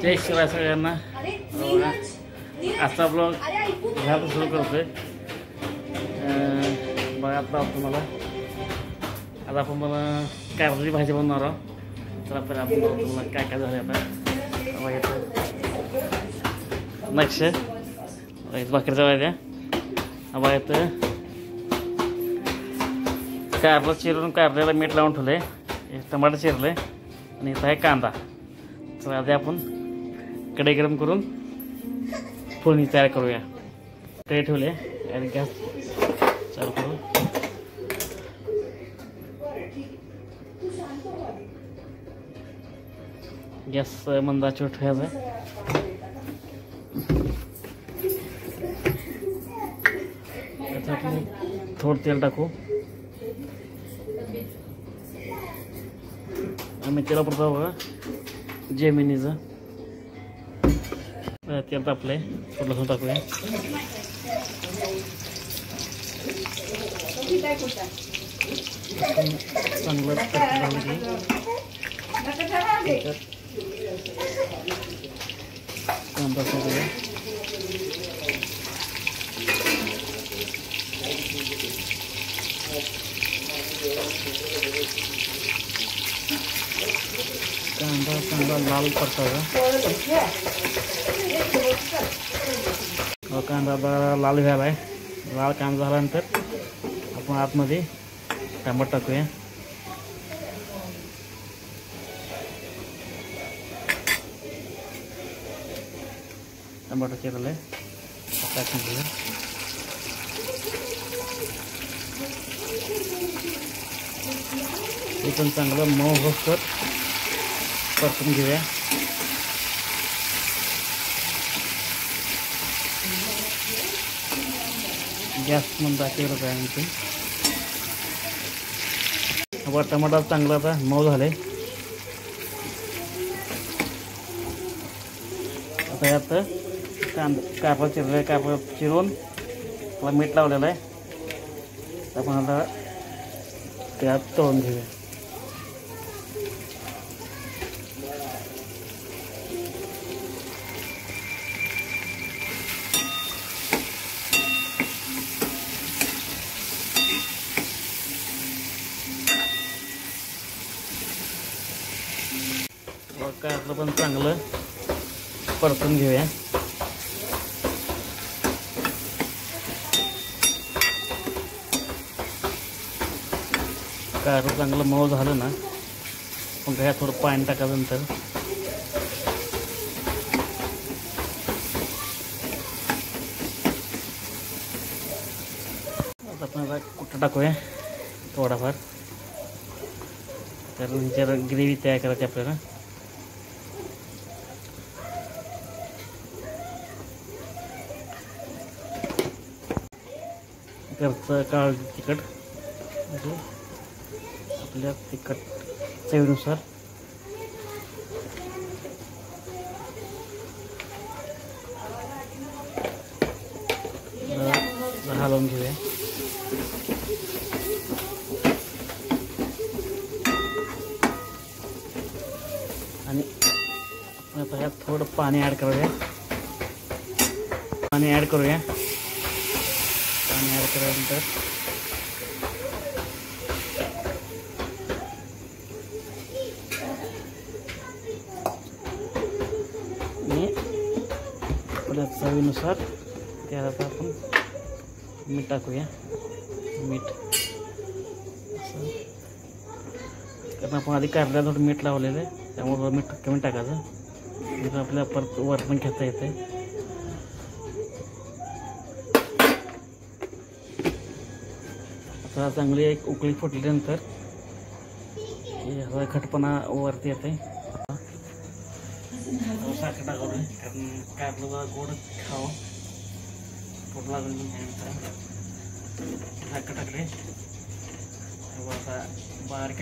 जय शिवाय सगळ्यांना. आजचा ब्लॉग ह्यात सुरू करतोय. बघा आता तुम्हाला आता आपण मला कारल्याची भाजी बनवणार आहोत. तर आपल्याला आपण तुम्हाला काय काय झालं आता बघायचं. नक्ष भाकरीचा वाद्या बघायचं. कारलं चिरून कारल्याला मीठ लावून ठेवले. टमाटर चिरले आणि इथं आहे कांदा. तर आधी आपण कढई गरम करून फोडणी तयार करूया. कढई ठेवले आणि गॅस चालू करू. गॅस मंद आचेवर ठेवायचा. थोडं तेल टाकू. आम्ही तेल वापरतो बघा जेमिनीचं. तेल तापलंय. थोडं लसूण टाकूया. चांगलं झालं की कांदा टाकूया. कांदा चांगला लाल परतावा. कांदा लाल झाला आहे. लाल कांदा झाल्यानंतर आपण आतमध्ये टमाटर टाकूया. टमाटर चिरलं टाकून घेऊया. हे पण चांगलं मऊ होतं परतून घेऊया. गॅस मंद आचेवर आहे. आणखी आता टमाटर चांगला आता मऊ झाले. आता यात कारला चिरलं. कारला चिरून त्याला मीठ लावलेलं आहे. आपण आता त्यात तळून घेऊया. कारलं पण चांगलं परतून घेऊया. कारलं चांगलं मऊ झालं ना पण ह्यात थोडं पाणी टाकायचं. नंतर आता आपण आता कुठं टाकूया थोडाफार. कारण ह्याच्यावर ग्रेव्ही तयार करायची आपल्याला. घरचं काळ तिखट म्हणजे आपल्या तिखट चवीनुसार. हलवून घेऊया. आणि आता ह्यात थोडं पाणी ॲड करूया. पाणी ॲड केल्यानंतर आपल्या चवीनुसार त्यात आपण मीठ टाकूया. मीठ कारण आपण आधी कारल्याला थोडं मीठ लावलेलं आहे त्यामुळे मीठ कमी टाकायचं. म्हणजे आपल्याला परत वरण घेता येते. आता चांगली एक उकळी फुटल्यानंतर ह्याचा खटपणा वरती येते. साखर टाकवलं कारण काय आपल्याला गोड खावं पोट लागून साखर टाकले. आता बारीक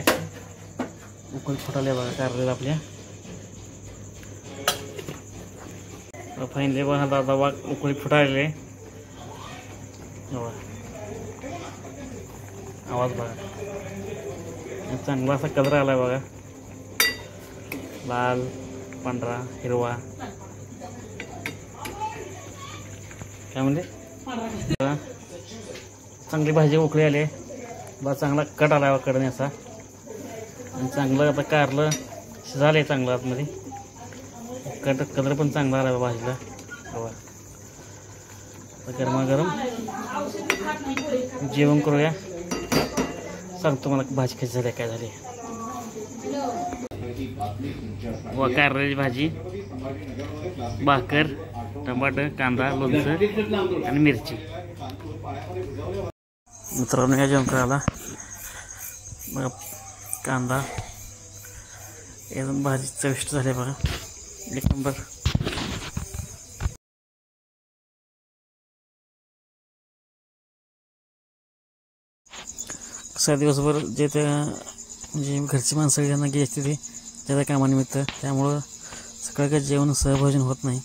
उकळी फुटाले बघा कारलेला आपल्या. फाईनली बघा दादा उकळी फुटायले. आवाज बघा चांगला असा कलर आला बघा. लाल, पांढरा, हिरवा. काय म्हणले? चांगली भाजी उकळी आली. बा चांगला कट आला कडने असा. आणि चांगलं आता कारलं शिजाले चांगलं आतमध्ये. कलर पण चांगला आला भाजीला. हवा गरमागरम जेवण करूया. सांगतो मला भाजी कशी झाली काय झाली. व कारल्याची भाजी, भाकर, टमाटर, कांदा, लोणचं आणि मिरची. मित्रांनो या जेवण करायला बघा कांदा एकदम भाजी चविष्ट झाली बघा. एक नंबर. सहा दिवसभर जे त्या म्हणजे घरची माणसं ज्यांना गेली असते ते त्या कामानिमित्त, त्यामुळं सकाळी काही जेवण सहभोजन होत नाही.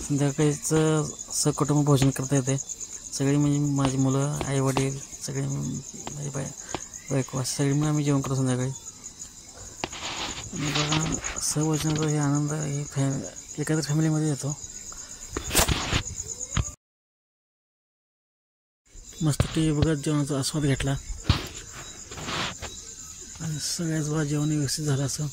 संध्याकाळीचं सहकुटुंब भोजन करता येते. सगळी म्हणजे माझी मुलं, आईवडील, सगळे माझी बायको असं सगळी मिळून आम्ही जेवण करतो संध्याकाळी. आणि बघा सहभोजनाचा हे आनंद हे एकत्र फॅमिलीमध्ये येतो. मस्त टी व्ही बघत जेवणाचा आस्वाद घेतला आणि सगळ्याच बघा जेवण व्यवस्थित झालं असं.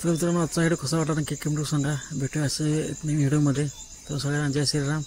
तर मित्रांनो आजचा व्हिडिओ कसा वाटला नक्की कमेंट करून सांगा. भेटूया असं नवीन व्हिडिओमध्ये. तर सगळ्यांना जय श्रीराम.